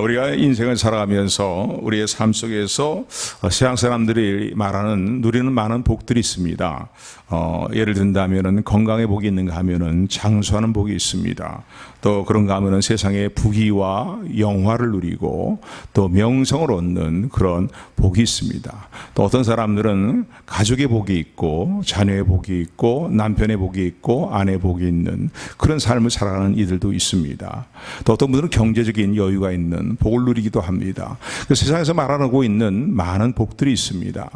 우리가 인생을 살아가면서 우리의 삶 속에서 세상 사람들이 누리는 많은 복들이 있습니다. 예를 든다면은 건강의 복이 있는가 하면은 장수하는 복이 있습니다. 또 그런가 하면은 세상의 부귀와 영화를 누리고 또 명성을 얻는 그런 복이 있습니다. 또 어떤 사람들은 가족의 복이 있고 자녀의 복이 있고 남편의 복이 있고 아내의 복이 있는 그런 삶을 살아가는 이들도 있습니다. 또 어떤 분들은 경제적인 여유가 있는 복을 누리기도 합니다. 그 세상에서 말하고 있는 많은 복들이 있습니다.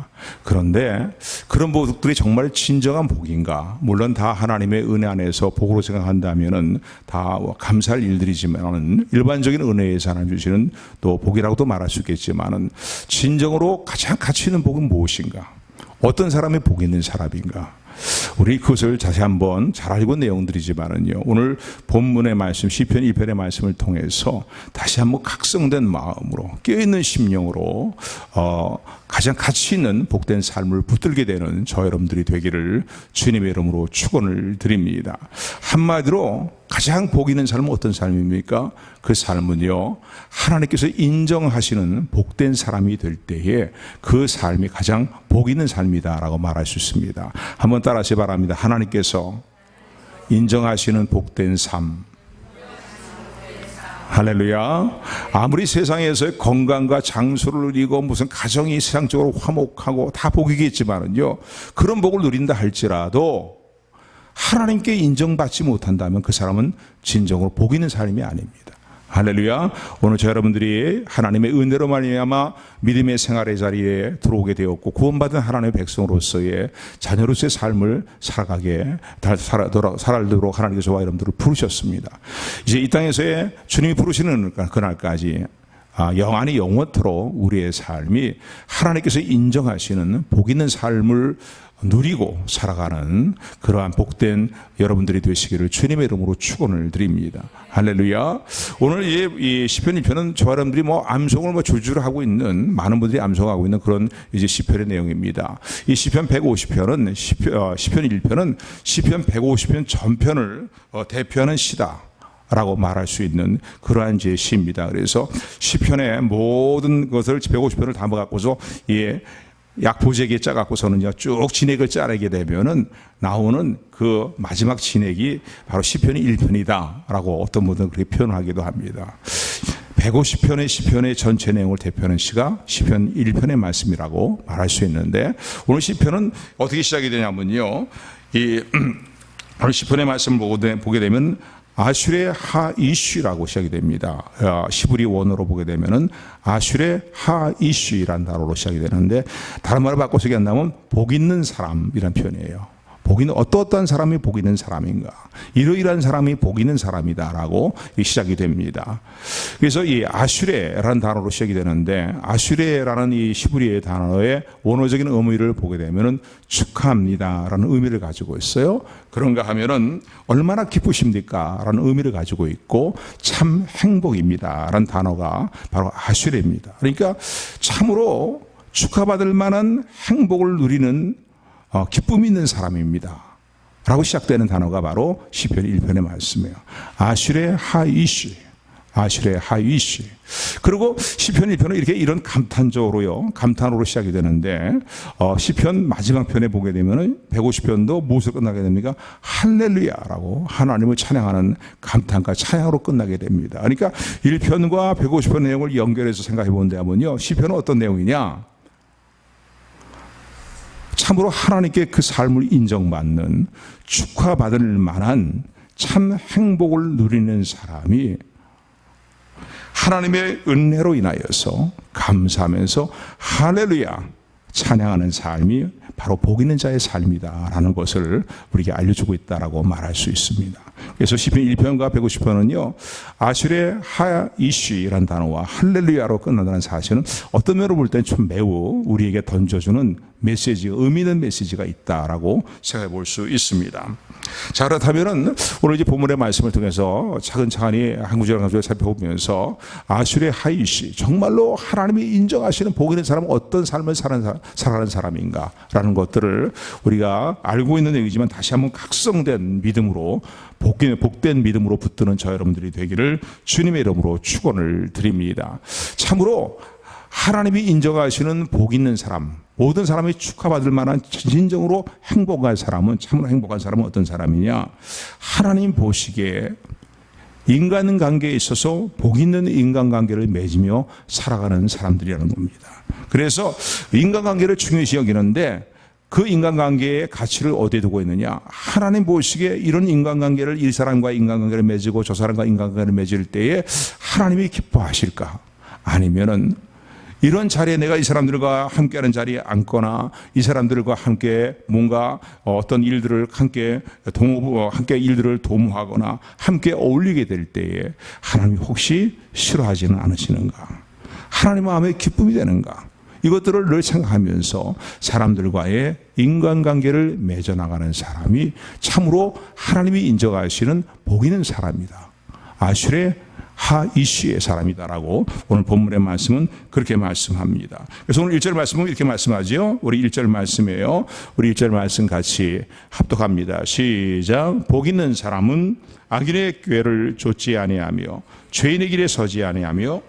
그런데 그런 복들이 정말 진정한 복인가? 물론 다 하나님의 은혜 안에서 복으로 생각한다면은 다 감사할 일들이지만은 일반적인 은혜에서 하나님 주시는 또 복이라고도 말할 수 있겠지만은 진정으로 가장 가치 있는 복은 무엇인가? 어떤 사람이 복 있는 사람인가? 우리 그것을 자세히 한번 잘 알고 있는 내용들이지만은요, 오늘 본문의 말씀 시편 1편의 말씀을 통해서 다시 한번 각성된 마음으로 깨어있는 심령으로 가장 가치 있는 복된 삶을 붙들게 되는 저 여러분들이 되기를 주님의 이름으로 축원을 드립니다. 한마디로 가장 복 있는 삶은 어떤 삶입니까? 그 삶은요, 하나님께서 인정하시는 복된 사람이 될 때에 그 삶이 가장 복 있는 삶이다라고 말할 수 있습니다. 한번 따라하시기 바랍니다. 하나님께서 인정하시는 복된 삶. 할렐루야. 아무리 세상에서의 건강과 장수를 누리고 무슨 가정이 세상적으로 화목하고 다 복이겠지만은요, 그런 복을 누린다 할지라도 하나님께 인정받지 못한다면 그 사람은 진정으로 복 있는 삶이 아닙니다. 할렐루야. 오늘 저 여러분들이 하나님의 은혜로 말미암아 믿음의 생활의 자리에 들어오게 되었고 구원받은 하나님의 백성으로서의 자녀로서의 삶을 살아도록 하나님께서 저와 여러분들을 부르셨습니다. 이제 이 땅에서의 주님이 부르시는 그날까지 영원히 영원토록 우리의 삶이 하나님께서 인정하시는 복 있는 삶을 누리고 살아가는 그러한 복된 여러분들이 되시기를 주님의 이름으로 축원을 드립니다. 할렐루야. 오늘 이 시편 1편은 저와 여러분들이 암송을 줄줄 하고 있는, 많은 분들이 암송하고 있는 그런 이제 시편의 내용입니다. 이 시편 150편은 시편 1편은 시편 150편 전편을 대표하는 시다 라고 말할 수 있는 그러한 이제 시입니다. 그래서 시편의 모든 것을 150편을 담아갖고서 약보재기에 짜갖고서는 쭉 진액을 짜내게 되면은 나오는 그 마지막 진액이 바로 시편이 1편이다 라고 어떤 분들은 그렇게 표현하기도 합니다. 150편의 시편의 전체 내용을 대표하는 시가 시편 1편의 말씀이라고 말할 수 있는데, 오늘 시편은 어떻게 시작이 되냐면요, 오늘 시편의 말씀을 보게 되면 아슐의 하이쉬라고 시작이 됩니다. 시브리 원어로 보게 되면은 아슐의 하이쉬라는 단어로 시작이 되는데, 다른 말을 바꿔서 얘기한다면 복 있는 사람이라는 표현이에요. 어떠한 사람이 복 있는 사람인가? 이러이러한 사람이 복 있는 사람이다라고 시작이 됩니다. 그래서 이 아슐레라는 단어로 시작이 되는데, 아슐레라는 이 시브리의 단어의 원어적인 의미를 보게 되면은 축하합니다라는 의미를 가지고 있어요. 그런가 하면은 얼마나 기쁘십니까? 라는 의미를 가지고 있고, 참 행복입니다라는 단어가 바로 아슐레입니다. 그러니까 참으로 축하받을 만한 행복을 누리는 기쁨이 있는 사람입니다 라고 시작되는 단어가 바로 시편 1편의 말씀이에요. 아슐의 하이쉬, 아슐의 하이쉬. 그리고 시편 1편은 이런 감탄으로 시작이 되는데, 시편 마지막 편에 보게 되면은 150편도 무엇으로 끝나게 됩니까? 할렐루야라고 하나님을 찬양하는 감탄과 찬양으로 끝나게 됩니다. 그러니까 1편과 150편 내용을 연결해서 생각해 본다면요, 시편은 어떤 내용이냐? 참으로 하나님께 그 삶을 인정받는, 축하받을 만한 참 행복을 누리는 사람이 하나님의 은혜로 인하여서 감사하면서 할렐루야 찬양하는 삶이 바로 복 있는 자의 삶이다라는 것을 우리에게 알려주고 있다라고 말할 수 있습니다. 그래서 시편 1편과 150편은요, 아슐의 하이쉬라는 단어와 할렐루야로 끝난다는 사실은 어떤 면으로 볼 때는 좀 매우 우리에게 던져주는 의미 있는 메시지가 있다라고 생각해 볼 수 있습니다. 자, 그렇다면은 오늘 이제 본문의 말씀을 통해서 차근차근히 한 구절 한 구절 살펴보면서 아슐의 하이쉬, 정말로 하나님이 인정하시는 복 있는 사람은 어떤 삶을 살아가는 사람인가 라는 것들을 우리가 알고 있는 얘기지만 다시 한번 각성된 믿음으로 복된 믿음으로 붙드는 저 여러분들이 되기를 주님의 이름으로 축원을 드립니다. 참으로 하나님이 인정하시는 복 있는 사람, 모든 사람이 축하받을 만한 진정으로 행복한 사람은, 참으로 행복한 사람은 어떤 사람이냐? 하나님 보시기에 인간관계에 있어서 복 있는 인간관계를 맺으며 살아가는 사람들이라는 겁니다. 그래서 인간관계를 중요시 여기는데 그 인간관계의 가치를 어디에 두고 있느냐? 하나님 보시기에 이런 인간관계를, 이 사람과 인간관계를 맺고 저 사람과 인간관계를 맺을 때에 하나님이 기뻐하실까? 아니면은 이런 자리에 내가 이 사람들과 함께하는 자리에 앉거나 이 사람들과 함께 뭔가 어떤 일들을 함께 일들을 도모하거나 함께 어울리게 될 때에 하나님이 혹시 싫어하지는 않으시는가? 하나님 마음에 기쁨이 되는가? 이것들을 늘 생각하면서 사람들과의 인간관계를 맺어나가는 사람이 참으로 하나님이 인정하시는 복 있는 사람이다. 아슐의 하이시의 사람이다라고 오늘 본문의 말씀은 그렇게 말씀합니다. 그래서 오늘 1절 말씀은 이렇게 말씀하죠. 우리 1절 말씀이에요. 우리 1절 말씀 같이 합독합니다. 시작. 복 있는 사람은 악인의 꾀를 좇지 아니하며 죄인의 길에 서지 아니하며.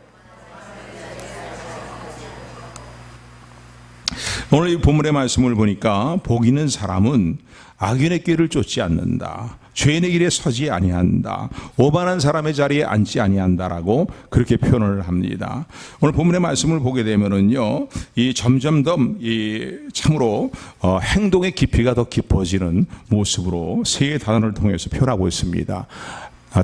오늘 이 본문의 말씀을 보니까 복 있는 사람은 악인의 길을 쫓지 않는다. 죄인의 길에 서지 아니한다. 오만한 사람의 자리에 앉지 아니한다라고 그렇게 표현을 합니다. 오늘 본문의 말씀을 보게 되면은요, 이 점점 더 참으로 행동의 깊이가 더 깊어지는 모습으로 세 단어를 통해서 표현하고 있습니다.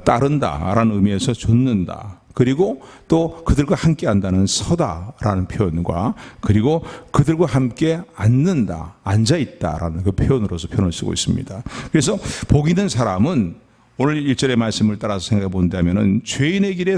따른다라는 의미에서 좇는다. 그리고 또 그들과 함께 한다는 서다라는 표현과 그리고 그들과 함께 앉는다, 앉아있다라는 그 표현으로서 표현을 쓰고 있습니다. 그래서 복 있는 사람은 오늘 1절의 말씀을 따라서 생각해 본다면 죄인의 길에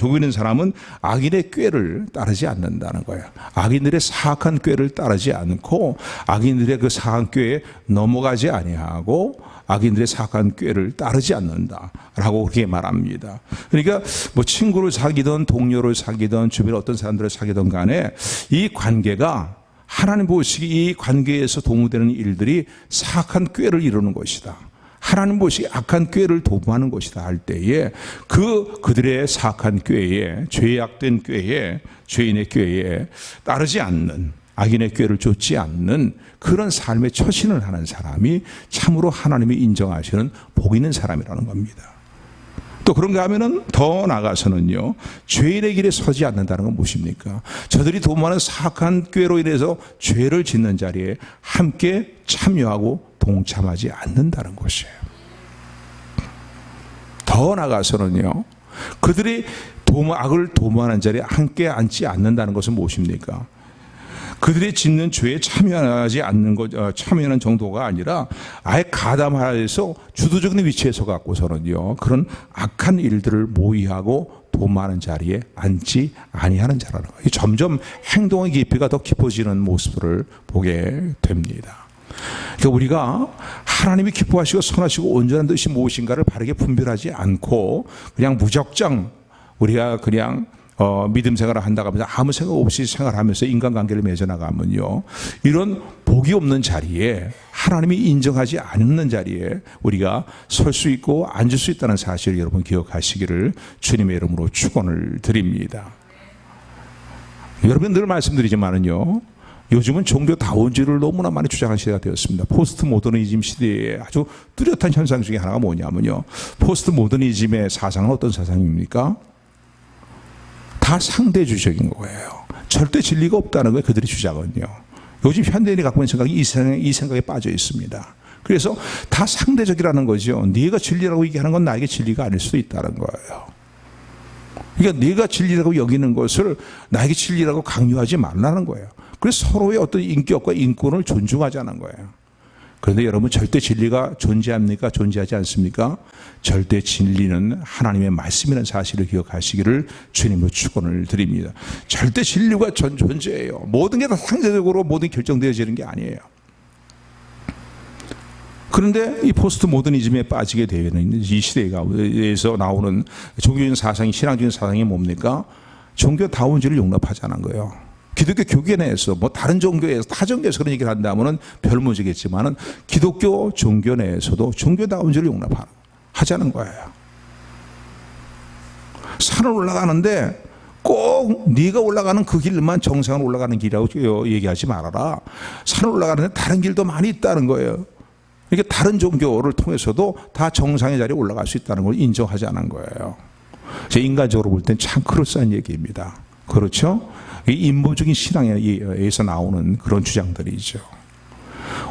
복 있는 사람은 악인의 꾀를 따르지 않는다는 거예요. 악인들의 사악한 꾀를 따르지 않고 악인들의 그 사악한 꾀에 넘어가지 아니하고 악인들의 사악한 꾀를 따르지 않는다라고 그렇게 말합니다. 그러니까 뭐 친구를 사귀든 동료를 사귀든 주변에 어떤 사람들을 사귀든 간에 이 관계가 하나님 보시기 이 관계에서 도모되는 일들이 사악한 꾀를 이루는 것이다. 하나님 보시기 악한 꾀를 도모하는 것이다 할 때에 그들의 사악한 꾀에, 죄악된 꾀에, 죄인의 꾀에 따르지 않는, 악인의 꾀를 쫓지 않는 그런 삶에 처신을 하는 사람이 참으로 하나님이 인정하시는 복 있는 사람이라는 겁니다. 또 그런가 하면은 더 나아가서는요, 죄인의 길에 서지 않는다는 건 무엇입니까? 저들이 도모하는 사악한 꾀로 인해서 죄를 짓는 자리에 함께 참여하고 동참하지 않는다는 것이에요. 더 나아가서는요, 그들이 악을 도모하는 자리에 함께 앉지 않는다는 것은 무엇입니까? 그들이 짓는 죄에 참여하지 않는 참여하는 정도가 아니라 아예 가담하여서 주도적인 위치에서 갖고서는요, 그런 악한 일들을 모의하고 도모하는 자리에 앉지 아니하는 자라는 거예요. 점점 행동의 깊이가 더 깊어지는 모습을 보게 됩니다. 그러니까 우리가 하나님이 기뻐하시고 선하시고 온전한 뜻이 무엇인가를 바르게 분별하지 않고 그냥 무적정 우리가 그냥 믿음 생활을 한다고 하면서 아무 생각 없이 생활하면서 인간관계를 맺어나가면요, 이런 복이 없는 자리에, 하나님이 인정하지 않는 자리에 우리가 설 수 있고 앉을 수 있다는 사실을 여러분 기억하시기를 주님의 이름으로 축원을 드립니다. 여러분 늘 말씀드리지만은요, 요즘은 종교다원주의를 너무나 많이 주장하는 시대가 되었습니다. 포스트 모더니즘 시대에 아주 뚜렷한 현상 중에 하나가 뭐냐면요, 포스트 모더니즘의 사상은 어떤 사상입니까? 다 상대주의적인 거예요. 절대 진리가 없다는 거예요, 그들의 주장은요. 요즘 현대인이 갖고 있는 생각이 이 생각에 빠져 있습니다. 그래서 다 상대적이라는 거죠. 네가 진리라고 얘기하는 건 나에게 진리가 아닐 수도 있다는 거예요. 그러니까 네가 진리라고 여기는 것을 나에게 진리라고 강요하지 말라는 거예요. 그래서 서로의 어떤 인격과 인권을 존중하자는 거예요. 그런데 여러분, 절대 진리가 존재합니까? 존재하지 않습니까? 절대 진리는 하나님의 말씀이라는 사실을 기억하시기를 주님으로 축원을 드립니다. 절대 진리가 존재해요. 모든 게 다 상대적으로 모든 결정되어지는 게 아니에요. 그런데 이 포스트 모더니즘에 빠지게 되는 이 시대에서 나오는 종교적인 사상이, 신앙적인 사상이 뭡니까? 종교다원주의를 용납하지 않은 거예요. 기독교 교계 내에서 뭐 다른 종교에서, 타 종교에서 그런 얘기를 한다면은 별 문제겠지만은 기독교 종교 내에서도 종교다원주의를 용납하는 거예요. 하자는 거예요. 산을 올라가는데 꼭 네가 올라가는 그 길만 정상으로 올라가는 길이라고 얘기하지 말아라. 산을 올라가는데 다른 길도 많이 있다는 거예요. 이게 다른 종교를 통해서도 다 정상의 자리에 올라갈 수 있다는 걸 인정하자는 거예요. 제 인간적으로 볼 땐 참 그럴싸한 얘기입니다. 그렇죠? 인보적인 신앙에서 나오는 그런 주장들이죠.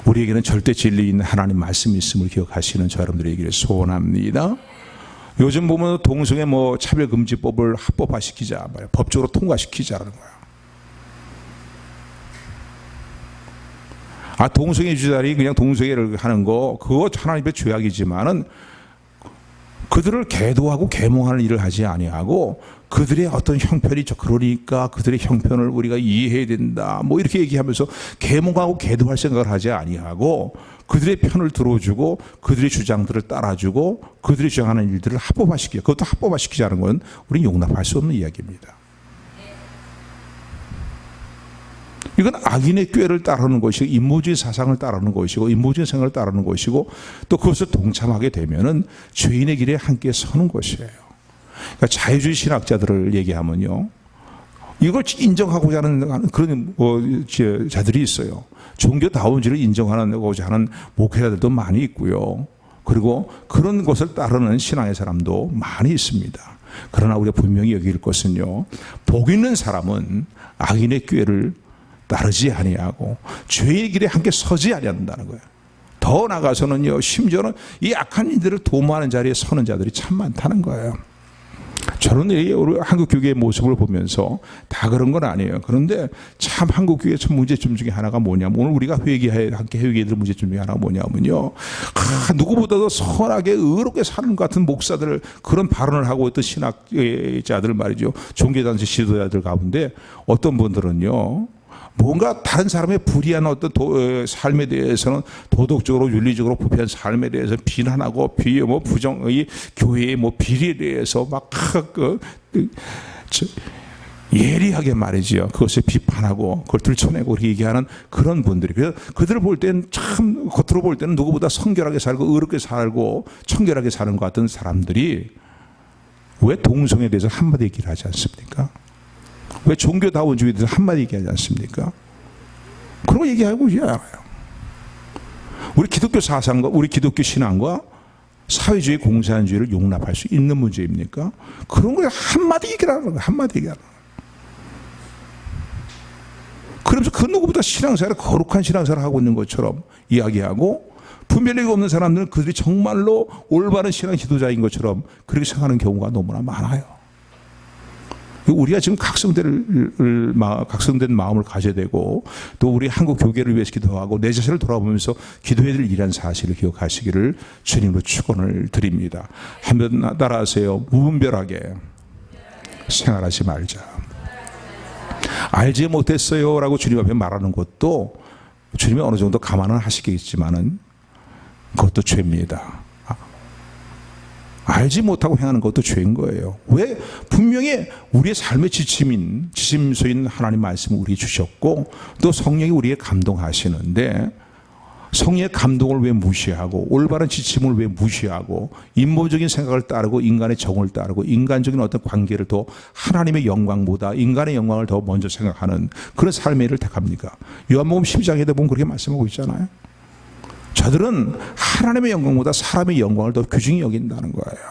우리에게는 절대 진리인 하나님 말씀이 있음을 기억하시는 저 여러분들에게 소원합니다. 요즘 보면 동성애 차별금지법을 합법화시키자, 법적으로 통과시키자라는 거야. 동성애주자들이 그냥 동성애를 하는 거, 그거 하나님의 죄악이지만은 그들을 계도하고 계몽하는 일을 하지 아니하고 그들의 어떤 형편이 그러니까 그들의 형편을 우리가 이해해야 된다. 이렇게 얘기하면서 계몽하고 계도할 생각을 하지 아니하고 그들의 편을 들어주고 그들의 주장들을 따라주고 그들이 주장하는 일들을 합법화시키자. 그것도 합법화시키자는 건 우리는 용납할 수 없는 이야기입니다. 이건 악인의 꾀를 따르는 것이고 인모주의 사상을 따르는 것이고 인모주의 생각을 따르는 것이고 또 그것을 동참하게 되면은 죄인의 길에 함께 서는 것이에요. 그러니까 자유주의 신학자들을 얘기하면요, 이걸 인정하고자 하는 그런 자들이 있어요. 종교다운지를 인정하고자 하는 목회자들도 많이 있고요. 그리고 그런 것을 따르는 신앙의 사람도 많이 있습니다. 그러나 우리가 분명히 여길 것은요, 복 있는 사람은 악인의 꾀를 따르지 아니하고 죄의 길에 함께 서지 아니한다는 거예요. 더 나아가서는요, 심지어는 이 악한 이들을 도모하는 자리에 서는 자들이 참 많다는 거예요. 저는 우리 한국 교회의 모습을 보면서 다 그런 건 아니에요. 그런데 참 한국 교회의 참 문제점 중에 하나가 뭐냐면, 오늘 우리가 함께 회개될 문제점 중에 하나가 뭐냐면요, 누구보다도 선하게 의롭게 사는 것 같은 목사들, 그런 발언을 하고 있던 신학자들 말이죠, 종교단체 지도자들 가운데 어떤 분들은요, 뭔가 다른 사람의 불의한 어떤 삶에 대해서는 도덕적으로 윤리적으로 부패한 삶에 대해서 비난하고 부정의 교회의 비리에 대해서 막 예리하게 말이죠, 그것을 비판하고 그걸 들춰내고 그렇게 얘기하는 그런 분들이, 그래서 그들을 볼 때는 참 겉으로 볼 때는 누구보다 성결하게 살고 의롭게 살고 청결하게 사는 것 같은 사람들이 왜 동성애에 대해서 한마디 얘기를 하지 않습니까? 왜 종교다원주의에 대해서 한마디 얘기하지 않습니까? 그런 거 얘기하고 있지 않아요. 우리 기독교 사상과 우리 기독교 신앙과 사회주의 공산주의를 용납할 수 있는 문제입니까? 그런 거 한마디 얘기를 하는 거예요. 한마디 얘기하는 거예요. 그러면서 그 누구보다 신앙생활을 거룩한 신앙생활을 하고 있는 것처럼 이야기하고, 분별력이 없는 사람들은 그들이 정말로 올바른 신앙 지도자인 것처럼 그렇게 생각하는 경우가 너무나 많아요. 우리가 지금 각성된 마음을 가져야 되고, 또 우리 한국 교계를 위해서 기도하고 내 자신을 돌아보면서 기도해야 될 일이라는 사실을 기억하시기를 주님으로 축원을 드립니다. 한번 따라하세요. 무분별하게 생활하지 말자. 알지 못했어요 라고 주님 앞에 말하는 것도 주님이 어느 정도 감안은 하시겠지만은 그것도 죄입니다. 알지 못하고 행하는 것도 죄인 거예요. 왜? 분명히 우리의 삶의 지침소인 하나님 말씀을 우리에게 주셨고, 또 성령이 우리에게 감동하시는데, 성령의 감동을 왜 무시하고 올바른 지침을 왜 무시하고 인본적인 생각을 따르고 인간의 정을 따르고 인간적인 어떤 관계를 더 하나님의 영광보다 인간의 영광을 더 먼저 생각하는 그런 삶의 일을 택합니까? 요한복음 12장에도 보면 그렇게 말씀하고 있잖아요. 저들은 하나님의 영광보다 사람의 영광을 더 귀중히 여긴다는 거예요.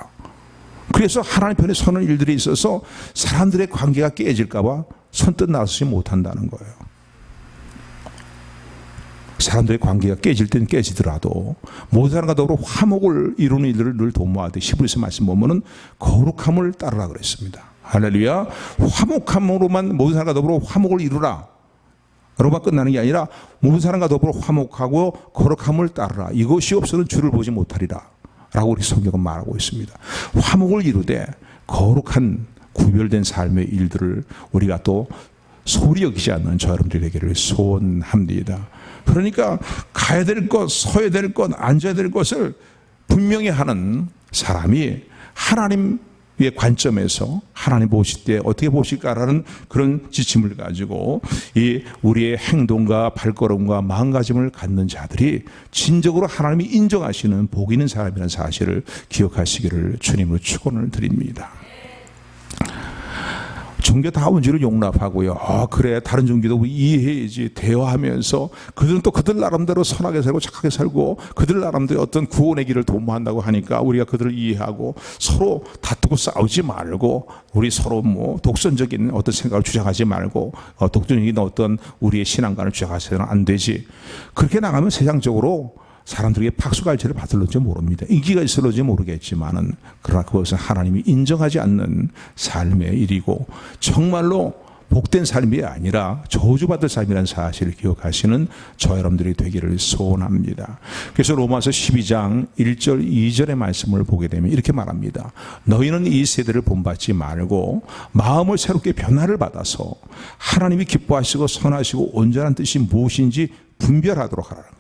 그래서 하나님 편에 서는 일들이 있어서 사람들의 관계가 깨질까 봐 선뜻 나서지 못한다는 거예요. 사람들의 관계가 깨질 때는 깨지더라도 모든 사람과 더불어 화목을 이루는 일들을 늘 도모하되, 히브리서 말씀 보면은 거룩함을 따르라 그랬습니다. 할렐루야. 화목함으로만 모든 사람과 더불어 화목을 이루라 로만 끝나는 게 아니라 모든 사람과 더불어 화목하고 거룩함을 따르라. 이것이 없어는 주를 보지 못하리라 라고 우리 성경은 말하고 있습니다. 화목을 이루되 거룩한 구별된 삶의 일들을 우리가 또 소리 여기지 않는 저 여러분들에게를 소원합니다. 그러니까 가야 될 것, 서야 될 것, 앉아야 될 것을 분명히 하는 사람이 하나님 의 관점에서 하나님 보실 때 어떻게 보실까라는 그런 지침을 가지고 이 우리의 행동과 발걸음과 마음가짐을 갖는 자들이 진정으로 하나님이 인정하시는 복 있는 사람이라는 사실을 기억하시기를 주님으로 축원을 드립니다. 종교다운지를 용납하고요. 그래 다른 종교도 이해해야지 대화하면서 그들은 또 그들 나름대로 선하게 살고 착하게 살고 그들 나름대로 어떤 구원의 길을 도모한다고 하니까 우리가 그들을 이해하고 서로 다투고 싸우지 말고 우리 서로 뭐 독선적인 어떤 생각을 주장하지 말고 독선적인 어떤 우리의 신앙관을 주장하서는 안 되지. 그렇게 나가면 세상적으로 사람들에게 박수갈채를 받을런지 모릅니다. 인기가 있을런지 모르겠지만은 그러나 그것은 하나님이 인정하지 않는 삶의 일이고 정말로 복된 삶이 아니라 저주받을 삶이라는 사실을 기억하시는 저 여러분들이 되기를 소원합니다. 그래서 로마서 12장 1절 2절의 말씀을 보게 되면 이렇게 말합니다. 너희는 이 세대를 본받지 말고 마음을 새롭게 변화를 받아서 하나님이 기뻐하시고 선하시고 온전한 뜻이 무엇인지 분별하도록 하라는 거예요.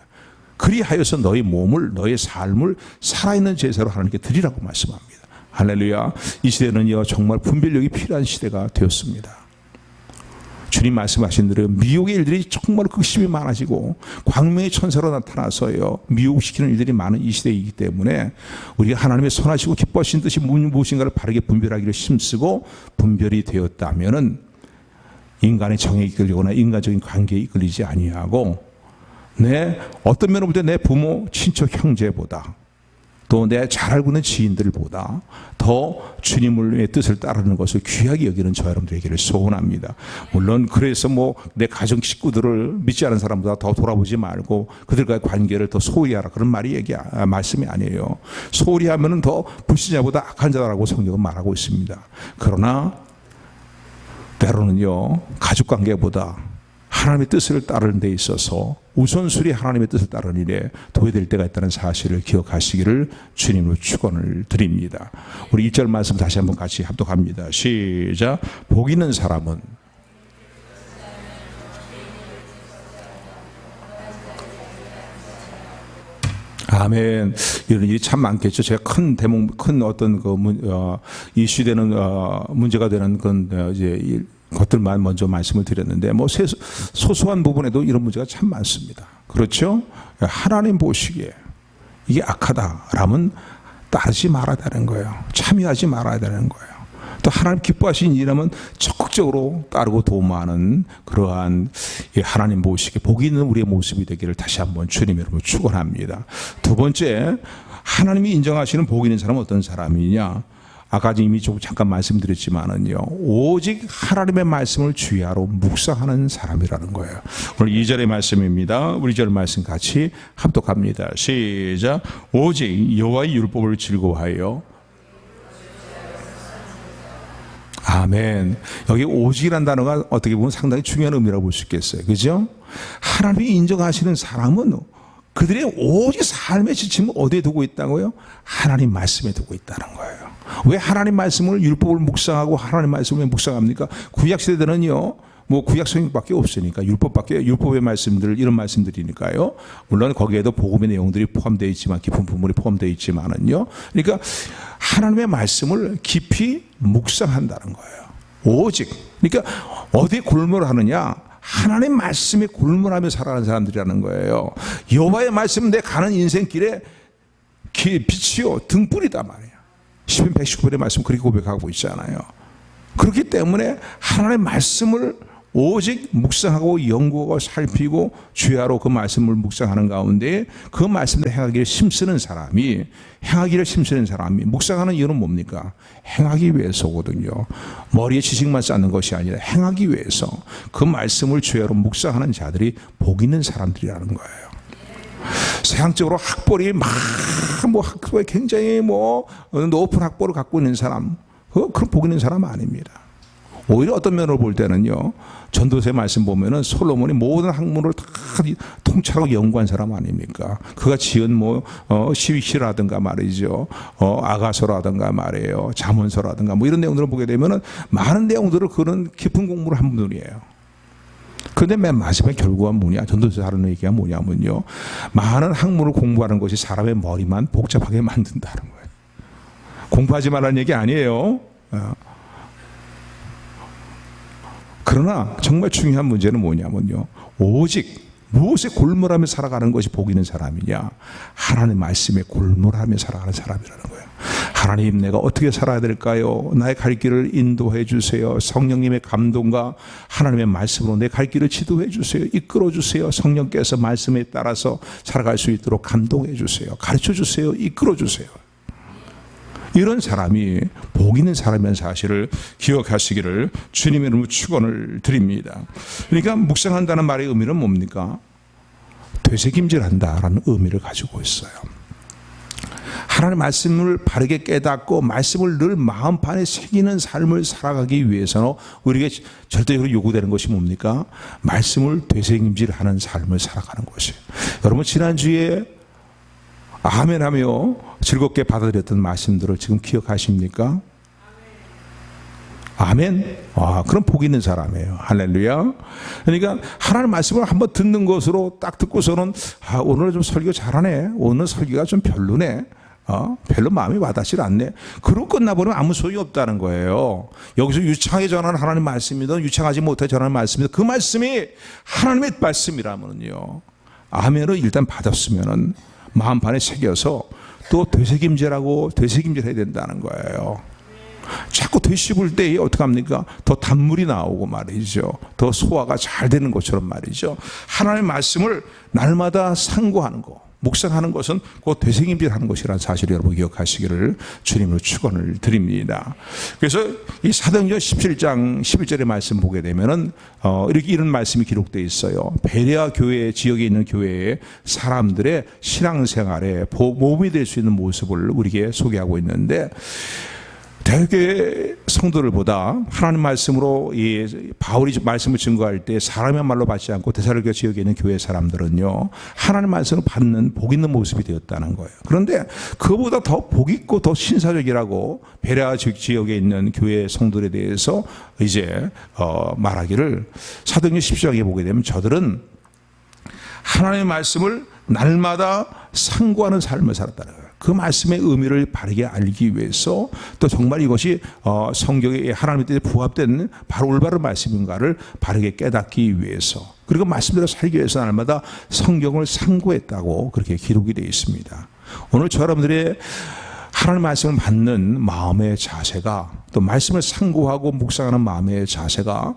그리하여서 너희 몸을 너희 삶을 살아있는 제사로 하나님께 드리라고 말씀합니다. 할렐루야. 이 시대는요 정말 분별력이 필요한 시대가 되었습니다. 주님 말씀하신 대로 미혹의 일들이 정말 극심히 많아지고 광명의 천사로 나타나서요 미혹시키는 일들이 많은 이 시대이기 때문에 우리가 하나님의 선하시고 기뻐하신 뜻이 무엇인가를 바르게 분별하기를 힘쓰고 분별이 되었다면은 인간의 정에 이끌리거나 인간적인 관계에 이끌리지 아니하고 어떤 면을 볼 때 내 부모, 친척, 형제보다 또 내 잘 알고 있는 지인들보다 더 주님의 뜻을 따르는 것을 귀하게 여기는 저 여러분들에게를 소원합니다. 물론 그래서 뭐 내 가정 식구들을 믿지 않은 사람보다 더 돌아보지 말고 그들과의 관계를 더 소홀히 하라 그런 말씀이 아니에요. 소홀히 하면은 더 불신자보다 악한 자라고 성경은 말하고 있습니다. 그러나 때로는요 가족 관계보다 하나님의 뜻을 따르는 데 있어서 우선순위 하나님의 뜻을 따르는 일에 도외될 때가 있다는 사실을 기억하시기를 주님으로 축원을 드립니다. 우리 1절 말씀 다시 한번 같이 합독합니다. 시작. 복 있는 사람은 아멘. 이런 일이 참 많겠죠. 제가 큰 어떤 이슈되는 문제가 되는 그런 이제 것들만 먼저 말씀을 드렸는데 뭐 소소한 부분에도 이런 문제가 참 많습니다. 그렇죠? 하나님 보시기에 이게 악하다라면 따르지 말아야 되는 거예요. 참여하지 말아야 되는 거예요. 또 하나님 기뻐하시는 일이라면 적극적으로 따르고 도모하는 그러한 하나님 보시기에 복이 있는 우리의 모습이 되기를 다시 한번 주님 여러분 축원합니다. 두 번째, 하나님이 인정하시는 복이 있는 사람은 어떤 사람이냐? 아까 이미 좀 잠깐 말씀드렸지만은요, 오직 하나님의 말씀을 주야로 묵상하는 사람이라는 거예요. 오늘 2절의 말씀입니다. 우리 2절 말씀 같이 합독합니다. 시작. 오직 여호와의 율법을 즐거워하여. 아멘. 여기 오직이라는 단어가 어떻게 보면 상당히 중요한 의미라고 볼 수 있겠어요. 그죠? 하나님이 인정하시는 사람은 그들의 오직 삶의 지침을 어디에 두고 있다고요? 하나님 말씀에 두고 있다는 거예요. 왜 하나님 말씀을 율법을 묵상하고 하나님 말씀을 왜 묵상합니까? 구약 시대들은요, 뭐 구약 성경밖에 없으니까 율법의 말씀들 이런 말씀들이니까요. 물론 거기에도 복음의 내용들이 포함되어 있지만 깊은 부분이 포함되어 있지만은요. 그러니까 하나님의 말씀을 깊이 묵상한다는 거예요. 오직 그러니까 어디에 골몰하느냐? 하나님 말씀에 골몰하며 살아가는 사람들이라는 거예요. 여호와의 말씀은 내 가는 인생길에 빛이요 등불이다 말이에요. 시편 119편의 말씀 그렇게 고백하고 있잖아요. 그렇기 때문에 하나님의 말씀을 오직 묵상하고 연구하고 살피고 주야로 그 말씀을 묵상하는 가운데 그 말씀을 행하기를 힘쓰는 사람이 묵상하는 이유는 뭡니까? 행하기 위해서거든요. 머리에 지식만 쌓는 것이 아니라 행하기 위해서 그 말씀을 주야로 묵상하는 자들이 복 있는 사람들이라는 거예요. 세상적으로 학벌이 학벌이 굉장히 높은 학벌을 갖고 있는 사람, 그런 복 있는 사람 아닙니다. 오히려 어떤 면으로 볼 때는요, 전도서의 말씀 보면은 솔로몬이 모든 학문을 다 통찰하고 연구한 사람 아닙니까? 그가 지은 시위시라든가 말이죠, 아가서라든가 말이에요, 잠언서라든가 이런 내용들을 보게 되면은 많은 내용들을 그런 깊은 공부를 한 분이에요. 그런데 맨 마지막에 결국은 전도서 하는 얘기가 뭐냐면요, 많은 학문을 공부하는 것이 사람의 머리만 복잡하게 만든다는 거예요. 공부하지 말라는 얘기 아니에요. 그러나 정말 중요한 문제는 뭐냐면요, 오직 무엇에 골몰하며 살아가는 것이 복 있는 사람이냐? 하나님의 말씀에 골몰하며 살아가는 사람이라는 거예요. 하나님, 내가 어떻게 살아야 될까요? 나의 갈 길을 인도해 주세요. 성령님의 감동과 하나님의 말씀으로 내 갈 길을 지도해 주세요. 이끌어 주세요. 성령께서 말씀에 따라서 살아갈 수 있도록 감동해 주세요. 가르쳐 주세요. 이끌어 주세요. 이런 사람이 복 있는 사람이라는 사실을 기억하시기를 주님의 이름으로 축원을 드립니다. 그러니까 묵상한다는 말의 의미는 뭡니까? 되새김질한다라는 의미를 가지고 있어요. 하나님의 말씀을 바르게 깨닫고 말씀을 늘 마음판에 새기는 삶을 살아가기 위해서는 우리에게 절대적으로 요구되는 것이 뭡니까? 말씀을 되새김질하는 삶을 살아가는 것이에요. 여러분, 지난주에 아멘하며 즐겁게 받아들였던 말씀들을 지금 기억하십니까? 아멘? 그럼 복 있는 사람이에요. 할렐루야. 그러니까 하나님 말씀을 한번 듣는 것으로 딱 듣고서는 오늘은 좀 설교 잘하네. 오늘 설교가 좀 별로네. 별로 마음이 와닿지 않네. 그러고 끝나버리면 아무 소용이 없다는 거예요. 여기서 유창하게 전하는 하나님 말씀이든 유창하지 못하게 전하는 말씀이든 그 말씀이 하나님의 말씀이라면요, 아멘을 일단 받았으면은 마음판에 새겨서 또 되새김질하고 되새김질해야 된다는 거예요. 자꾸 되씹을 때 어떻게 합니까? 더 단물이 나오고 말이죠. 더 소화가 잘 되는 것처럼 말이죠. 하나님의 말씀을 날마다 상고하는 거, 묵상하는 것은 곧 되새김질하는 것이라는 사실을 여러분 기억하시기를 주님으로 축원을 드립니다. 그래서 이 사도행전 17장 11절의 말씀 보게 되면은 이렇게 이런 말씀이 기록되어 있어요. 베레아 교회 지역에 있는 교회의 사람들의 신앙생활에 몸이 될 수 있는 모습을 우리에게 소개하고 있는데, 대교회 성도들보다 하나님 말씀으로 이 바울이 말씀을 증거할 때 사람의 말로 받지 않고 데살로니가 지역에 있는 교회 사람들은요, 하나님 말씀을 받는 복 있는 모습이 되었다는 거예요. 그런데 그보다 더 복 있고 더 신사적이라고 베레아 지역에 있는 교회 성도들에 대해서 이제 말하기를 사도행전 10장에 보게 되면 저들은 하나님의 말씀을 날마다 상고하는 삶을 살았다는 거예요. 그 말씀의 의미를 바르게 알기 위해서, 또 정말 이것이 성경의 하나님의 뜻에 부합된 바로 올바른 말씀인가를 바르게 깨닫기 위해서, 그리고 말씀대로 살기 위해서 날마다 성경을 상고했다고 그렇게 기록이 되어 있습니다. 오늘 저 여러분들의 하나님 말씀을 받는 마음의 자세가, 또 말씀을 상고하고 묵상하는 마음의 자세가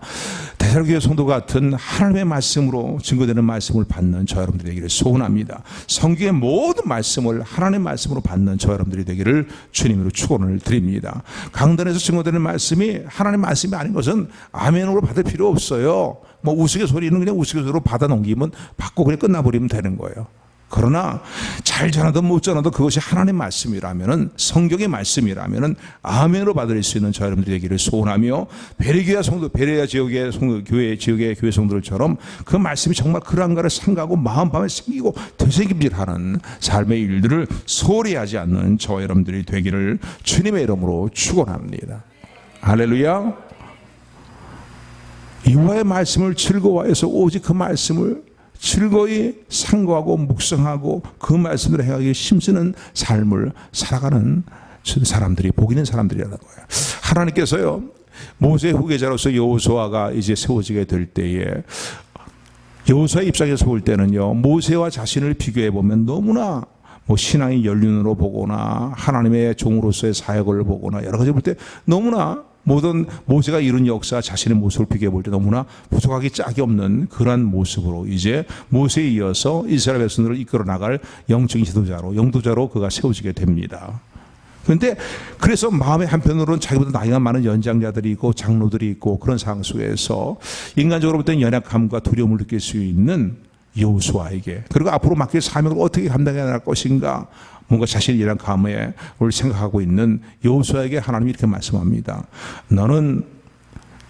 데살로니가 성도 같은 하나님의 말씀으로 증거되는 말씀을 받는 저 여러분들이 되기를 소원합니다. 성경의 모든 말씀을 하나님의 말씀으로 받는 저 여러분들이 되기를 주님으로 축원을 드립니다. 강단에서 증거되는 말씀이 하나님의 말씀이 아닌 것은 아멘으로 받을 필요 없어요. 뭐 우스갯소리는 그냥 우스갯소리로 받아 넘기면 받고 그냥 끝나버리면 되는 거예요. 그러나 잘 전하든 못 전하든 그것이 하나님의 말씀이라면은, 성경의 말씀이라면은 아멘으로 받을 수 있는 저 여러분들이 되기를 소원하며, 베레아 지역의 교회 지역의 교회 성도들처럼 그 말씀이 정말 그런가를 상고하고 마음밤에 새기고 되새김질하는 삶의 일들을 소홀히 하지 않는 저 여러분들이 되기를 주님의 이름으로 축원합니다. 할렐루야. 여호와의 말씀을 즐거워해서 오직 그 말씀을 즐거이 상고하고 묵상하고 그 말씀으로 행하기 힘쓰는 삶을 살아가는 사람들이 복 있는 사람들이라는 거예요. 하나님께서요, 모세의 후계자로서 여호수아가 이제 세워지게 될 때에, 여호수아의 입장에서 볼 때는요, 모세와 자신을 비교해 보면 너무나 신앙의 연륜으로 보거나 하나님의 종으로서의 사역을 보거나 여러 가지 볼 때 너무나 모든 모세가 이룬 역사, 자신의 모습을 비교해 볼 때 너무나 부족하기 짝이 없는 그러한 모습으로 이제 모세에 이어서 이스라엘 백성들을 이끌어 나갈 영적인 지도자로, 영도자로 그가 세워지게 됩니다. 그런데 그래서 마음의 한편으로는 자기보다 나이가 많은 연장자들이 있고 장로들이 있고 그런 상황 속에서 인간적으로 볼 때는 연약함과 두려움을 느낄 수 있는 여호수아에게, 그리고 앞으로 맡길 사명을 어떻게 감당해야 할 것인가, 뭔가 자신의 연약함을 생각하고 있는 여호수아에게 하나님이 이렇게 말씀합니다. 너는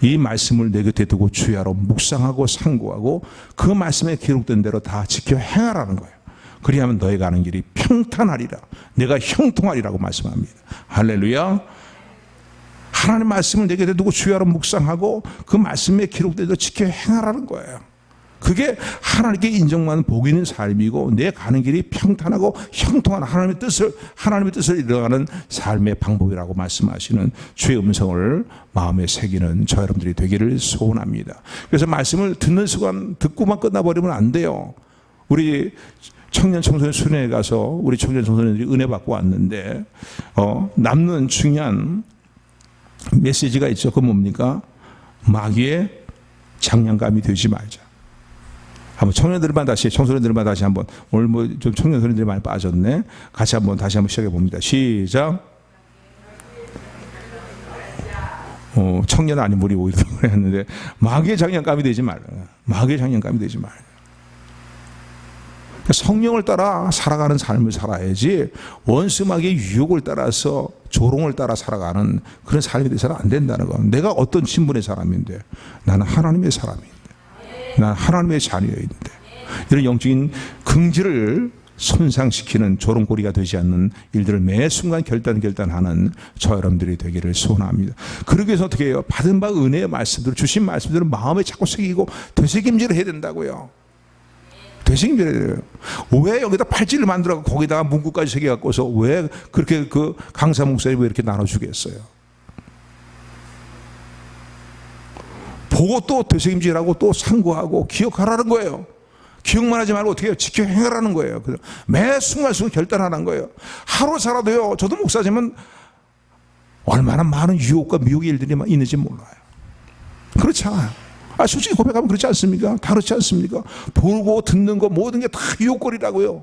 이 말씀을 내 곁에 두고 주야로 묵상하고 상고하고 그 말씀에 기록된 대로 다 지켜 행하라는 거예요. 그리하면 너희 가는 길이 평탄하리라, 내가 형통하리라고 말씀합니다. 할렐루야. 하나님 말씀을 내 곁에 두고 주야로 묵상하고 그 말씀에 기록된 대로 지켜 행하라는 거예요. 그게 하나님께 인정받는 복 있는 삶이고 내 가는 길이 평탄하고 형통한 하나님의 뜻을 이루어가는 삶의 방법이라고 말씀하시는 주의 음성을 마음에 새기는 저 여러분들이 되기를 소원합니다. 그래서 말씀을 듣는 순간 듣고만 끝나버리면 안 돼요. 우리 청년 청소년 수련회 가서 우리 청년 청소년들이 은혜 받고 왔는데 남는 중요한 메시지가 있죠. 그건 뭡니까? 마귀의 장난감이 되지 말자. 한번 청소년들만 다시 한번, 오늘 뭐 좀 청년들이 많이 빠졌네. 다시 한번 시작해 봅니다. 시작. 청년 아닌 우리 오히려 그랬는데 마귀의 장난감이 되지 말라. 마귀의 장난감이 되지 말라. 성령을 따라 살아가는 삶을 살아야지 원수 마귀의 유혹을 따라서 조롱을 따라 살아가는 그런 삶이 되서는 안 된다는 거. 내가 어떤 신분의 사람인데 나는 하나님의 사람인데 나는 하나님의 자녀인데 이런 영적인 긍지를 손상시키는 조롱거리가 되지 않는 일들을 매 순간 결단하는 저 여러분들이 되기를 소원합니다. 그러기 위해서 어떻게 해요? 받은 바 은혜의 말씀들, 주신 말씀들을 마음에 자꾸 새기고 되새김질을 해야 된다고요. 되새김질을 해야 돼요. 왜 여기다 팔찌를 만들어서 거기다가 문구까지 새겨갖고서 왜 그렇게 그 강사 목사님이 왜 이렇게 나눠주겠어요? 보고 또 되새김질하고 또 상고하고 기억하라는 거예요. 기억만 하지 말고 어떻게 해요? 지켜 행하라는 거예요. 매 순간순간 결단하는 거예요. 하루 살아도요, 저도 목사지만 얼마나 많은 유혹과 미혹의 일들이 있는지 몰라요. 그렇지 않아요. 솔직히 고백하면 그렇지 않습니까? 다 그렇지 않습니까? 보고 듣는 거 모든 게 다 유혹거리라고요.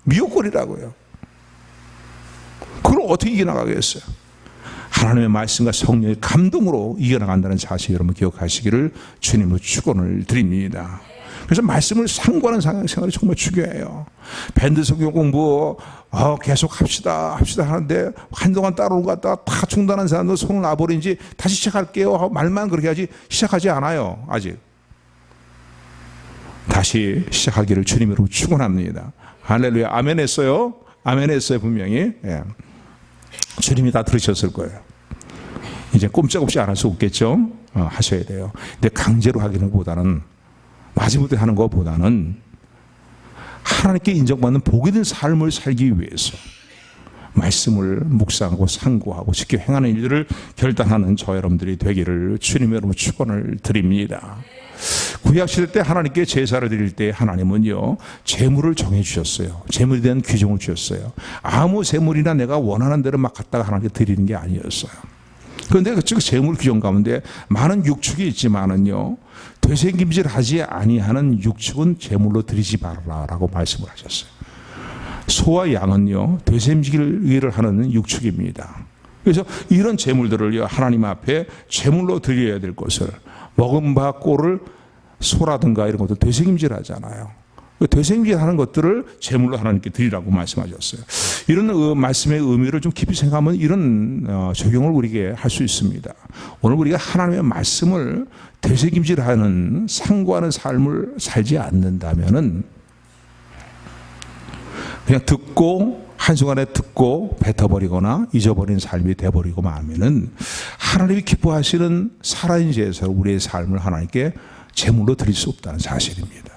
미혹거리라고요. 그걸 어떻게 이겨나가겠어요? 하나님의 말씀과 성령의 감동으로 이겨나간다는 사실 여러분 기억하시기를 주님으로 축원을 드립니다. 그래서 말씀을 상고하는 생활이 정말 중요해요. 밴드 성경 공부 계속 합시다 하는데 한동안 따로 갔다가 다 중단한 사람들 손을 놔버린지 다시 시작할게요 말만 그렇게 하지 시작하지 않아요. 아직 다시 시작하기를 주님으로 축원합니다. 할렐루야. 아멘 했어요. 아멘 했어요. 분명히. 예. 주님이 다 들으셨을 거예요. 이제 꼼짝없이 안 할 수 없겠죠. 하셔야 돼요. 근데 강제로 하기는 보다는 마지못해 하는 것보다는 하나님께 인정받는 복이 된 삶을 살기 위해서 말씀을 묵상하고 상고하고 지켜 행하는 일들을 결단하는 저 여러분들이 되기를 주님의 이름으로 축원을 드립니다. 구약시대 때 하나님께 제사를 드릴 때 하나님은요 제물을 정해주셨어요. 제물에 대한 규정을 주셨어요. 아무 제물이나 내가 원하는 대로 막 갖다가 하나님께 드리는 게 아니었어요. 그런데 그 제물 규정 가운데 많은 육축이 있지만은요 되새김질하지 아니하는 육축은 제물로 드리지 말라라고 말씀을 하셨어요. 소와 양은요 되새김질을 하는 육축입니다. 그래서 이런 제물들을요 하나님 앞에 제물로 드려야 될 것을 먹은 바 꼴을 소라든가 이런 것도 되새김질하잖아요. 되새김질하는 것들을 제물로 하나님께 드리라고 말씀하셨어요. 이런 말씀의 의미를 좀 깊이 생각하면 이런 적용을 우리에게 할 수 있습니다. 오늘 우리가 하나님의 말씀을 되새김질하는 상고하는 삶을 살지 않는다면은 그냥 듣고 한순간에 듣고 뱉어버리거나 잊어버린 삶이 돼버리고 마면은 하나님이 기뻐하시는 살아있는 제사로 우리의 삶을 하나님께 제물로 드릴 수 없다는 사실입니다.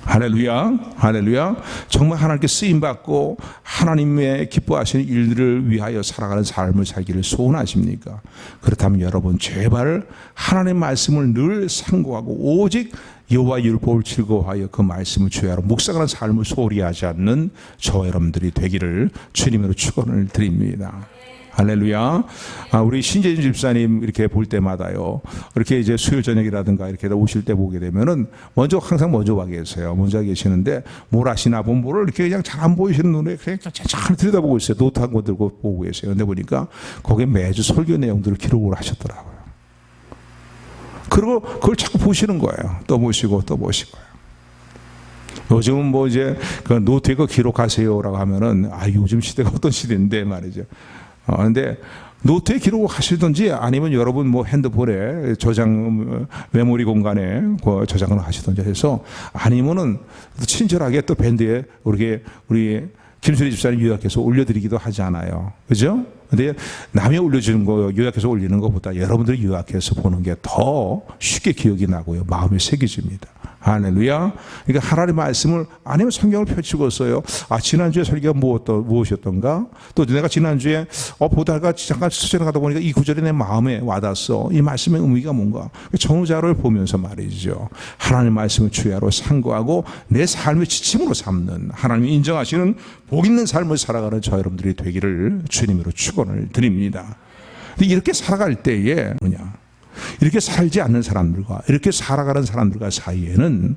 할렐루야, 할렐루야. 정말 하나님께 쓰임받고 하나님의 기뻐하시는 일들을 위하여 살아가는 삶을 살기를 소원하십니까? 그렇다면 여러분 제발 하나님의 말씀을 늘 상고하고 오직 여호와의 율법을 즐거워하여 그 말씀을 주야로 묵상하는 삶을 소홀히 하지 않는 저 여러분들이 되기를 주님으로 축원을 드립니다. 할렐루야. 우리 신재진 집사님 이렇게 볼 때마다요. 이렇게 이제 수요일 저녁이라든가 이렇게 오실 때 보게 되면은 항상 먼저 와 계세요. 먼저 계시는데 뭘 하시나 보면 뭐를 이렇게 그냥 잘 안 보이시는 눈에 그냥 잘 들여다보고 있어요. 노트 한 권 들고 보고 계세요. 근데 보니까 거기에 매주 설교 내용들을 기록을 하셨더라고요. 그리고 그걸 자꾸 보시는 거예요. 또 보시고 또 보시고요. 요즘은 뭐 이제 그 노트에 거 기록하세요라고 하면은 요즘 시대가 어떤 시대인데 말이죠. 그런데 노트에 기록을 하시든지 아니면 여러분 뭐 핸드폰에 저장 메모리 공간에 저장을 하시든지 해서 아니면은 친절하게 또 밴드에 우리 김수리 집사님 요약해서 올려드리기도 하잖아요. 그죠? 근데 남이 올려주는 거 요약해서 올리는 것보다 여러분들이 요약해서 보는 게 더 쉽게 기억이 나고요. 마음에 새겨집니다. 할렐루야. 그러니까 하나님의 말씀을 아니면 성경을 펼치고서요. 지난주에 설교가 무엇이었던가? 또 내가 지난주에 보다가 잠깐 수련하다 보니까 이 구절이 내 마음에 와닿았어. 이 말씀의 의미가 뭔가? 전후자를 보면서 말이죠. 하나님의 말씀을 주야로 상고하고 내 삶의 지침으로 삼는 하나님이 인정하시는 복 있는 삶을 살아가는 저 여러분들이 되기를 주님으로 축원을 드립니다. 근데 이렇게 살아갈 때에 이렇게 살지 않는 사람들과 이렇게 살아가는 사람들과 사이에는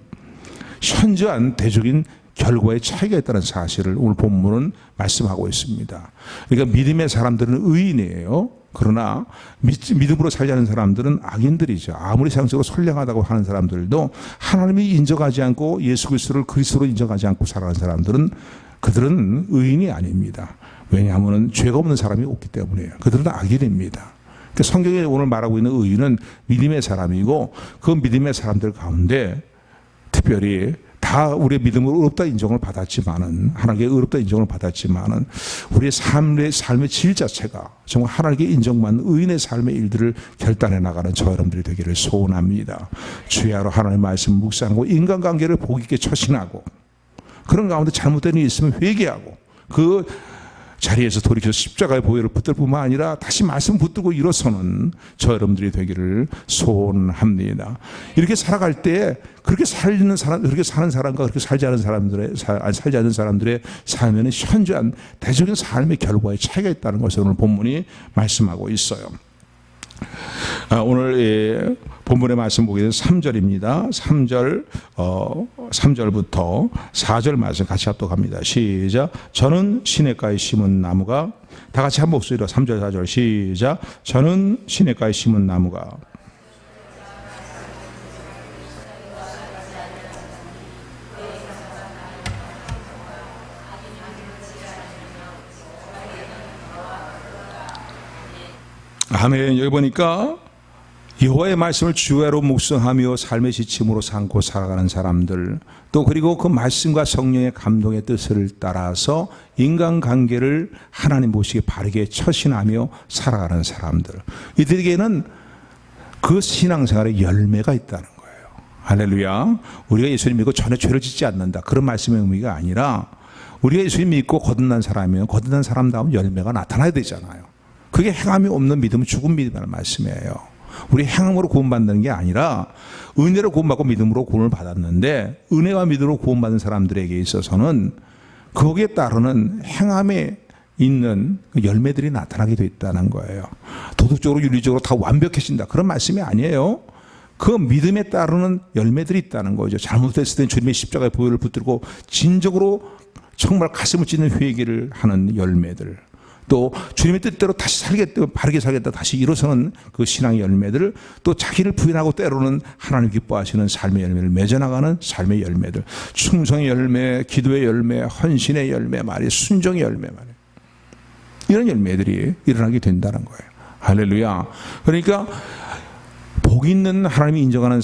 현저한 대적인 결과의 차이가 있다는 사실을 오늘 본문은 말씀하고 있습니다. 그러니까 믿음의 사람들은 의인이에요. 그러나 믿음으로 살지 않는 사람들은 악인들이죠. 아무리 상식으로 선량하다고 하는 사람들도 하나님이 인정하지 않고 예수 그리스도를 그리스도로 인정하지 않고 살아가는 사람들은 그들은 의인이 아닙니다. 왜냐하면 죄가 없는 사람이 없기 때문이에요. 그들은 악인입니다. 성경에 오늘 말하고 있는 의인은 믿음의 사람이고 그 믿음의 사람들 가운데 특별히 다 우리의 믿음으로 의롭다 인정을 받았지만은 하나님께 의롭다 인정을 받았지만은 우리의 삶의 질 자체가 정말 하나님께 인정받는 의인의 삶의 일들을 결단해 나가는 저 여러분들이 되기를 소원합니다. 주야로 하나님의 말씀 묵상하고 인간관계를 복 있게 처신하고 그런 가운데 잘못된 일이 있으면 회개하고 그 자리에서 돌이켜서 십자가의 보혈을 붙들 뿐만 아니라 다시 말씀 붙들고 일어서는 저 여러분들이 되기를 소원합니다. 이렇게 살아갈 때 그렇게 사는 사람과 그렇게 살지 않은 사람들의 삶에는 현저한 대적인 삶의 결과에 차이가 있다는 것을 오늘 본문이 말씀하고 있어요. 오늘 본문의 말씀 보게 되면 3절입니다. 3절부터 4절 말씀 같이 합독합니다. 시작. 저는 시냇가에 심은 나무가 다 같이 한 목소리로 3절 4절 시작. 저는 시냇가에 심은 나무가 아멘. 여기 보니까 여호와의 말씀을 주야로 묵상하며 삶의 지침으로 삼고 살아가는 사람들, 또 그리고 그 말씀과 성령의 감동의 뜻을 따라서 인간관계를 하나님 보시기에 바르게 처신하며 살아가는 사람들, 이들에게는 그 신앙생활의 열매가 있다는 거예요. 할렐루야. 우리가 예수님 믿고 전에 죄를 짓지 않는다, 그런 말씀의 의미가 아니라 우리가 예수님 믿고 거듭난 사람이면 거듭난 사람다운 열매가 나타나야 되잖아요. 그게 행함이 없는 믿음은 죽은 믿음이라는 말씀이에요. 우리 행함으로 구원받는 게 아니라 은혜로 구원받고 믿음으로 구원을 받았는데, 은혜와 믿음으로 구원받은 사람들에게 있어서는 거기에 따르는 행함에 있는 열매들이 나타나게 돼 있다는 거예요. 도덕적으로 윤리적으로 다 완벽해진다, 그런 말씀이 아니에요. 그 믿음에 따르는 열매들이 있다는 거죠. 잘못했을 때 주님의 십자가의 보혈을 붙들고 진정으로 정말 가슴을 찢는 회개를 하는 열매들, 또 주님의 뜻대로 다시 살겠다, 바르게 살겠다 다시 일어서는 그 신앙의 열매들, 또 자기를 부인하고 때로는 하나님 기뻐하시는 삶의 열매를 맺어나가는 삶의 열매들, 충성의 열매, 기도의 열매, 헌신의 열매 말이, 순종의 열매 말이, 이런 열매들이 일어나게 된다는 거예요. 할렐루야. 그러니까 복 있는 하나님이 인정하는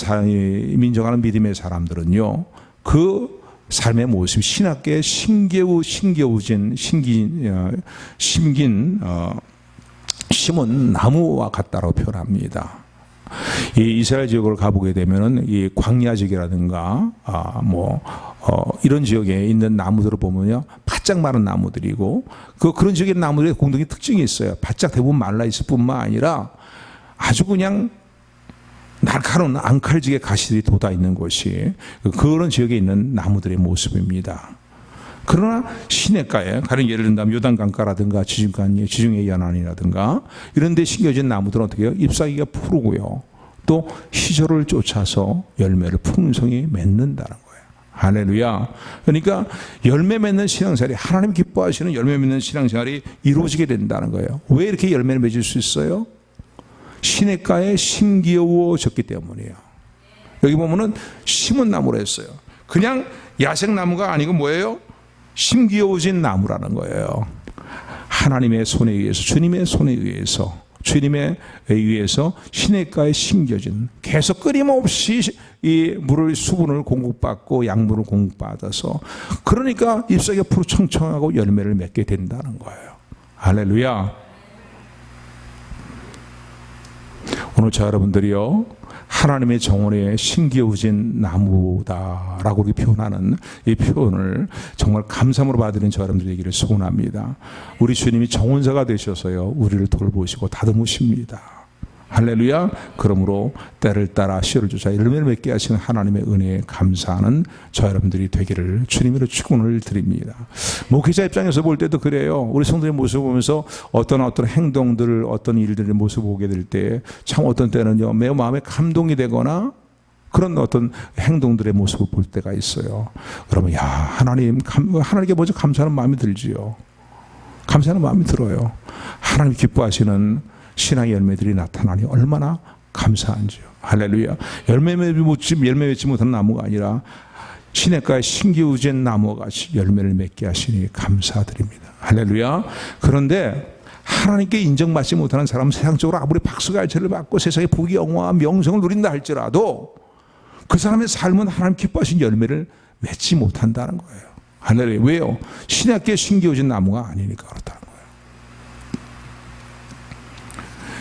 믿음의 사람들은요, 그 삶의 모습이 신학계에 심은 나무와 같다라고 표현합니다. 이 이스라엘 지역을 가보게 되면은 이 광야 지역이라든가 이런 지역에 있는 나무들을 보면요, 바짝 마른 나무들이고, 그런 지역의 나무들의 공동의 특징이 있어요. 바짝 대부분 말라 있을 뿐만 아니라 아주 그냥 날카로운 앙칼지게 가시들이 돋아 있는 곳이 그런 지역에 있는 나무들의 모습입니다. 그러나 시냇가에, 가령 예를 든다면 요단강가라든가 지중해 연안이라든가 이런 데 심겨진 나무들은 어떻게 해요? 잎사귀가 푸르고요, 또 희절을 쫓아서 열매를 풍성히 맺는다는 거예요. 할렐루야. 그러니까 열매 맺는 신앙생활이, 하나님 기뻐하시는 열매 맺는 신앙생활이 이루어지게 된다는 거예요. 왜 이렇게 열매를 맺을 수 있어요? 시냇가에 심기어워졌기 때문이에요. 여기 보면은 심은 나무로 했어요. 그냥 야생나무가 아니고 뭐예요? 심기어워진 나무라는 거예요. 하나님의 손에 의해서, 주님의 손에 의해서, 시냇가에 심겨진, 계속 끊임없이 이 수분을 공급받고 양분을 공급받아서, 그러니까 잎사귀가 푸르청청하고 열매를 맺게 된다는 거예요. 할렐루야. 오늘 저 여러분들이요, 하나님의 정원에 신기어진 나무다라고 이렇게 표현하는 이 표현을 정말 감사함으로 받으는 저 여러분들 되기를 소원합니다. 우리 주님이 정원사가 되셔서요 우리를 돌보시고 다듬으십니다. 할렐루야. 그러므로 때를 따라 씨를 쫓아 열매를 맺게 하시는 하나님의 은혜에 감사하는 저 여러분들이 되기를 주님으로 축원을 드립니다. 목회자 입장에서 볼 때도 그래요. 우리 성도의 모습을 보면서 어떤 행동들, 어떤 일들의 모습을 보게 될 때 참 어떤 때는요 매우 마음에 감동이 되거나 그런 어떤 행동들의 모습을 볼 때가 있어요. 그러면 야 하나님께 먼저 감사하는 마음이 들지요. 감사하는 마음이 들어요. 하나님 기뻐하시는 신앙의 열매들이 나타나니 얼마나 감사한지요. 할렐루야. 열매 맺지 못하는 나무가 아니라 시냇가에 신기우진 나무와 같이 열매를 맺게 하시니 감사드립니다. 할렐루야. 그런데 하나님께 인정받지 못하는 사람은 세상적으로 아무리 박수갈채를 받고 세상의 부귀영화와 명성을 누린다 할지라도 그 사람의 삶은 하나님 기뻐하신 열매를 맺지 못한다는 거예요. 할렐루야. 왜요? 시냇가에 신기우진 나무가 아니니까 그렇다는 거예요.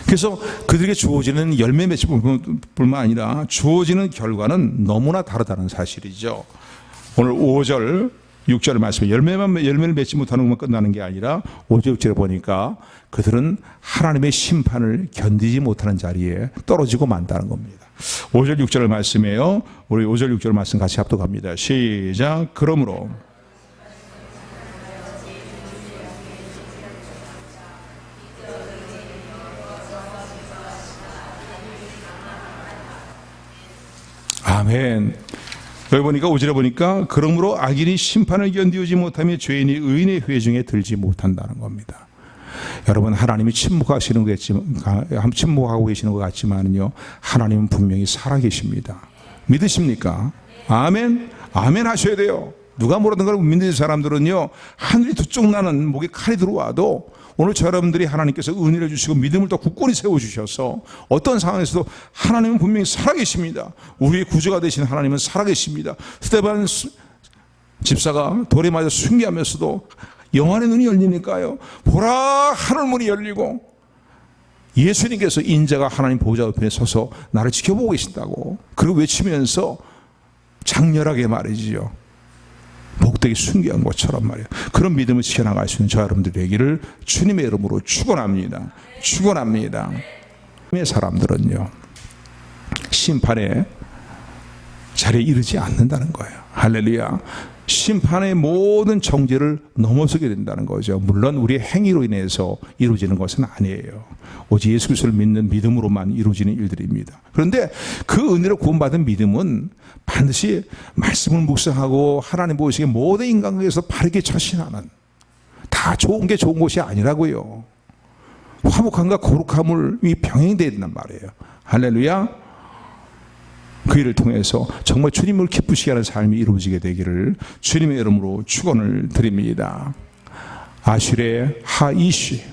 그래서 그들에게 주어지는 열매 맺기뿐만 아니라 주어지는 결과는 너무나 다르다는 사실이죠. 오늘 5절, 6절 말씀에 열매를 맺지 못하는 것만 끝나는 게 아니라 5절, 6절에 보니까 그들은 하나님의 심판을 견디지 못하는 자리에 떨어지고 만다는 겁니다. 5절, 6절 말씀이에요. 우리 5절, 6절 말씀 같이 합독합니다. 시작. 그러므로 아멘. 여기 보니까 5절에 보니까 그러므로 악인이 심판을 견디지 못하며 죄인이 의인의 회중에 들지 못한다는 겁니다. 여러분 하나님이 침묵하고 계시는 것 같지만요 하나님은 분명히 살아계십니다. 믿으십니까? 아멘. 아멘 하셔야 돼요. 누가 뭐라든 걸 믿는 사람들은요 하늘이 두 쪽 나는 목에 칼이 들어와도 오늘 저 여러분들이 하나님께서 은혜를 주시고 믿음을 더 굳건히 세워주셔서 어떤 상황에서도 하나님은 분명히 살아계십니다. 우리의 구주가 되신 하나님은 살아계십니다. 스데반 집사가 돌에 맞아 순교하면서도 영안의 눈이 열리니까요 보라 하늘문이 열리고 예수님께서 인자가 하나님 보좌 옆에 서서 나를 지켜보고 계신다고 그리고 외치면서 장렬하게 말이지요 복되게 순교한 것처럼 말이에요. 그런 믿음을 지켜나갈 수 있는 저 여러분들 되기를 주님의 이름으로 축원합니다. 축원합니다. 사람들은요 심판의 자리에 이르지 않는다는 거예요. 할렐루야. 심판의 모든 정죄를 넘어서게 된다는 거죠. 물론 우리의 행위로 인해서 이루어지는 것은 아니에요. 오직 예수 그리스도를 믿는 믿음으로만 이루어지는 일들입니다. 그런데 그 은혜로 구원받은 믿음은 반드시 말씀을 묵상하고 하나님 보시기에 모든 인간관계에서 바르게 처신하는 다 좋은 게 좋은 것이 아니라고요. 화목함과 거룩함이 병행되어야 된단 말이에요. 할렐루야. 그 일을 통해서 정말 주님을 기쁘시게 하는 삶이 이루어지게 되기를 주님의 이름으로 축원을 드립니다. 아슐의 하이시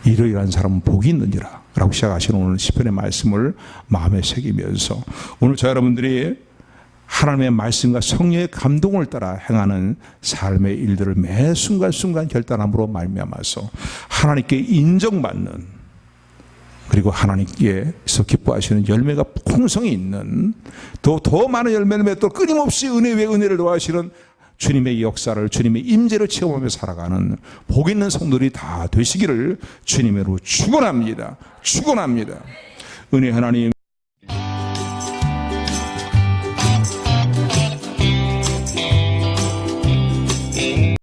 이러이러한 사람은 복이 있느니라 라고 시작하시는 오늘 시편의 말씀을 마음에 새기면서 오늘 저 여러분들이 하나님의 말씀과 성령의 감동을 따라 행하는 삶의 일들을 매 순간순간 결단함으로 말미암아서 하나님께 인정받는 그리고 하나님께서 기뻐하시는 열매가 풍성히 있는 더 많은 열매를 맺도록 끊임없이 은혜 위에 은혜를 더하시는 주님의 역사를 주님의 임재를 체험하며 살아가는 복 있는 성도들이 다 되시기를 주님으로 축원합니다. 축원합니다. 은혜 하나님